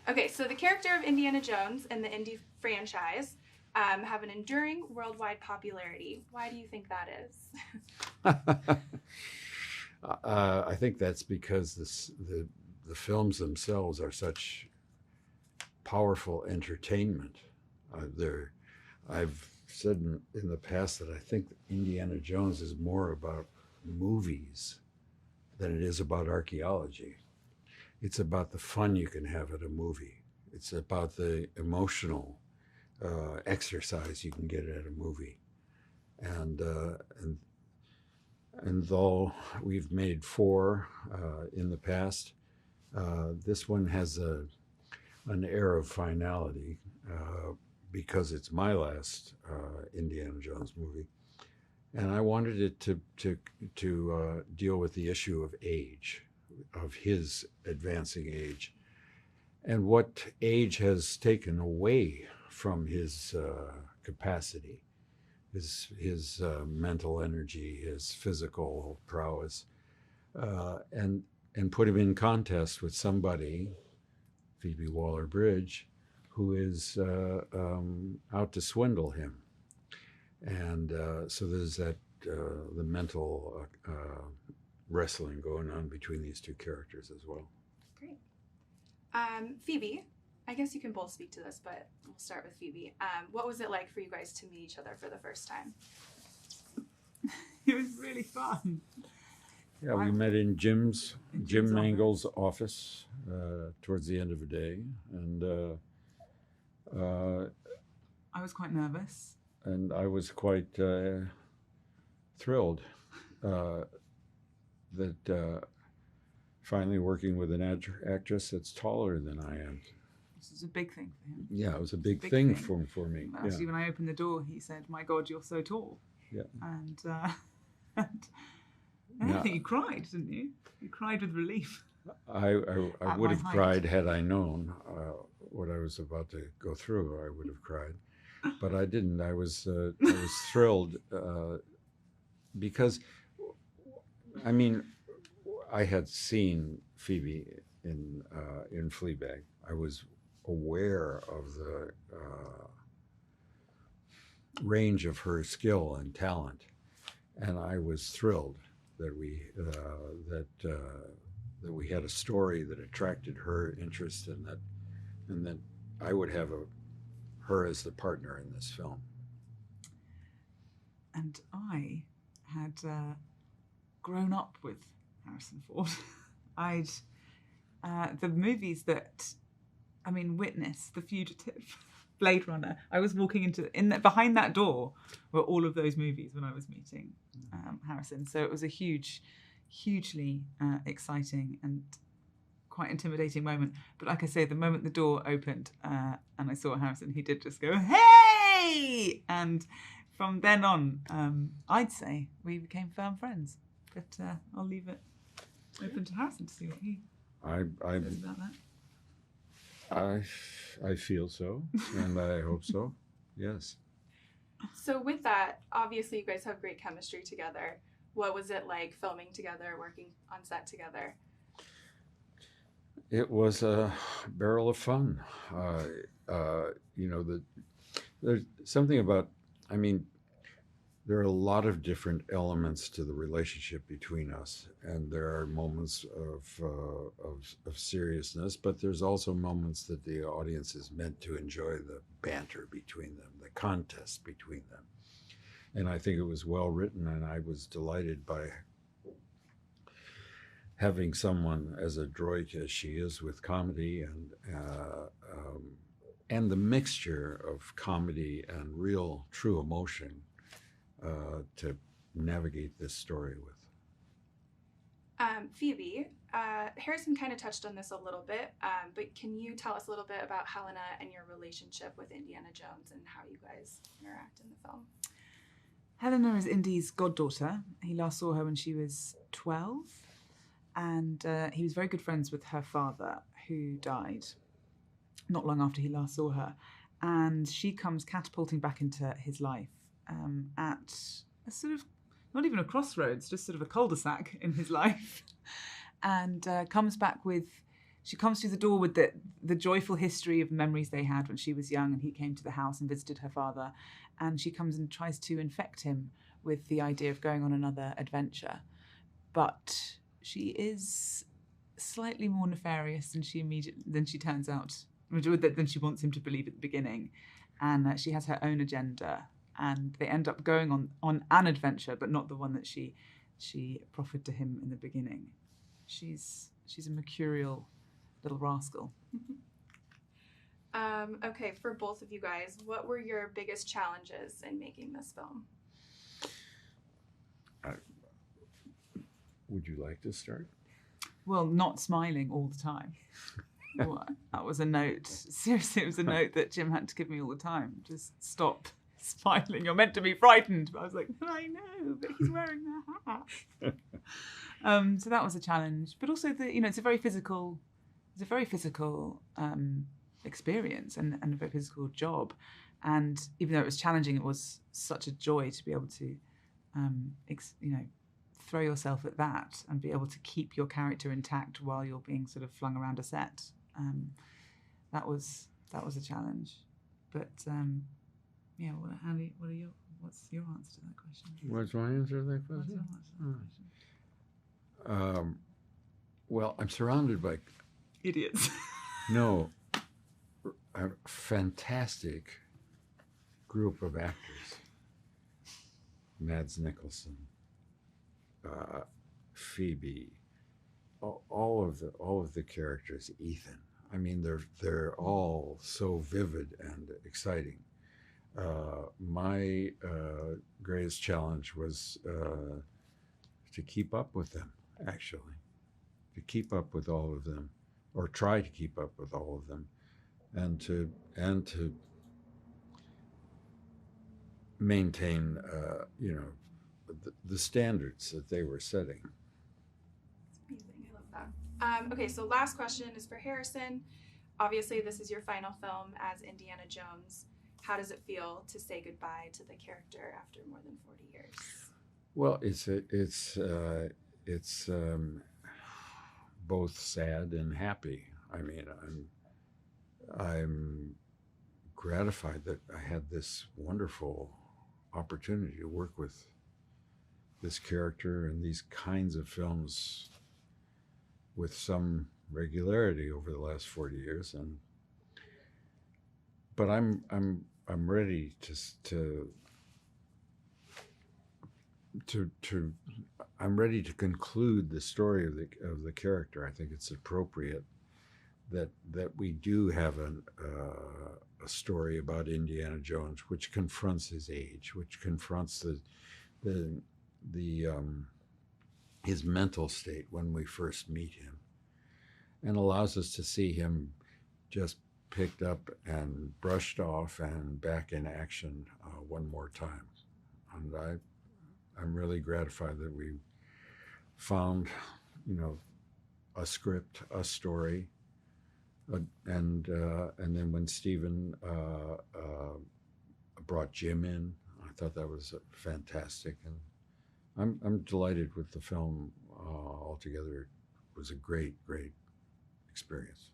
Okay, so the character of Indiana Jones and the Indy franchise have an enduring worldwide popularity. Why do you think that is? I think that's because the films themselves are such powerful entertainment. I've said in the past that I think Indiana Jones is more about movies than it is about archaeology. It's about the fun you can have at a movie. It's about the emotional exercise you can get at a movie. And though we've made 4 in the past, this one has an air of finality because it's my last Indiana Jones movie, and I wanted it to deal with the issue of age, of his advancing age, and what age has taken away from his capacity, his mental energy, his physical prowess, and put him in contest with somebody, Phoebe Waller-Bridge, who is out to swindle him. And so there's that the mental wrestling going on between these two characters as well. Great. Phoebe, I guess you can both speak to this, but we'll start with Phoebe. What was it like for you guys to meet each other for the first time? It was really fun. Yeah, we met in Jim Mangold's office towards the end of the day, and I was quite nervous. And I was quite thrilled that finally working with an actress that's taller than I am. This is a big thing for him. Yeah, it was a big thing for me. Actually, when I opened the door, he said, "My God, you're so tall." Yeah. And I think you cried, didn't you? You cried with relief. I would have cried had I known what I was about to go through. I would have cried, but I didn't. I was thrilled because, I mean, I had seen Phoebe in Fleabag. I was aware of the range of her skill and talent, and I was thrilled that we had a story that attracted her interest, and that I would have her as the partner in this film. And I had grown up with Harrison Ford. The movies that, I mean, Witness, The Fugitive, Blade Runner. I was walking behind that door were all of those movies when I was meeting Harrison. So it was a hugely exciting and quite intimidating moment. But like I say, the moment the door opened and I saw Harrison, he did just go, "Hey!" And from then on, I'd say we became firm friends. But I'll leave it open to Harrison to see what he says about that. I feel so, and I hope so. Yes. So with that, obviously you guys have great chemistry together. What was it like filming together, working on set together? It was a barrel of fun. There's something about, I mean, there are a lot of different elements to the relationship between us, and there are moments of seriousness, but there's also moments that the audience is meant to enjoy the banter between them, the contest between them. And I think it was well written, and I was delighted by having someone as adroit as she is with comedy and the mixture of comedy and real, true emotion to navigate this story with. Phoebe, Harrison kind of touched on this a little bit, but can you tell us a little bit about Helena and your relationship with Indiana Jones and how you guys interact in the film? Helena is Indy's goddaughter. He last saw her when she was 12, and he was very good friends with her father, who died not long after he last saw her. And she comes catapulting back into his life at a sort of, not even a crossroads, just sort of a cul-de-sac in his life, and comes back with she comes through the door with the joyful history of memories they had when she was young and he came to the house and visited her father. And she comes and tries to infect him with the idea of going on another adventure. But she is slightly more nefarious than she turns out, than she wants him to believe at the beginning. And she has her own agenda. And they end up going on an adventure, but not the one that she proffered to him in the beginning. She's a mercurial little rascal. Okay, for both of you guys, what were your biggest challenges in making this film? Would you like to start? Well, not smiling all the time. Well, that was a note. Seriously, it was a note that Jim had to give me all the time. Just stop smiling. You're meant to be frightened. But I was like, I know, but he's wearing the hat. So that was a challenge. But also, it's a very physical experience and a very physical job. And even though it was challenging, it was such a joy to be able to, throw yourself at that and be able to keep your character intact while you're being sort of flung around a set. That was a challenge. But what's your answer to that question? What's my answer to that question? Well, I'm surrounded by idiots. No, a fantastic group of actors. Mads Mikkelsen, Phoebe, all of the characters. Ethan. I mean, they're all so vivid and exciting. My greatest challenge was to keep up with them. Actually, to keep up with all of them, or try to keep up with all of them, and to maintain, the standards that they were setting. It's amazing. I love that. Okay, so last question is for Harrison. Obviously, this is your final film as Indiana Jones. How does it feel to say goodbye to the character after more than 40 years? Well, it's both sad and happy. I mean, I'm gratified that I had this wonderful opportunity to work with this character and these kinds of films with some regularity over the last 40 years. But I'm ready I'm ready to conclude the story of the character. I think it's appropriate that we do have a story about Indiana Jones, which confronts his age, which confronts his mental state when we first meet him, and allows us to see him just picked up and brushed off and back in action one more time. And I'm really gratified that we found, a script, a story, and then when Steven brought Jim in, I thought that was fantastic, and I'm delighted with the film altogether. It was a great experience.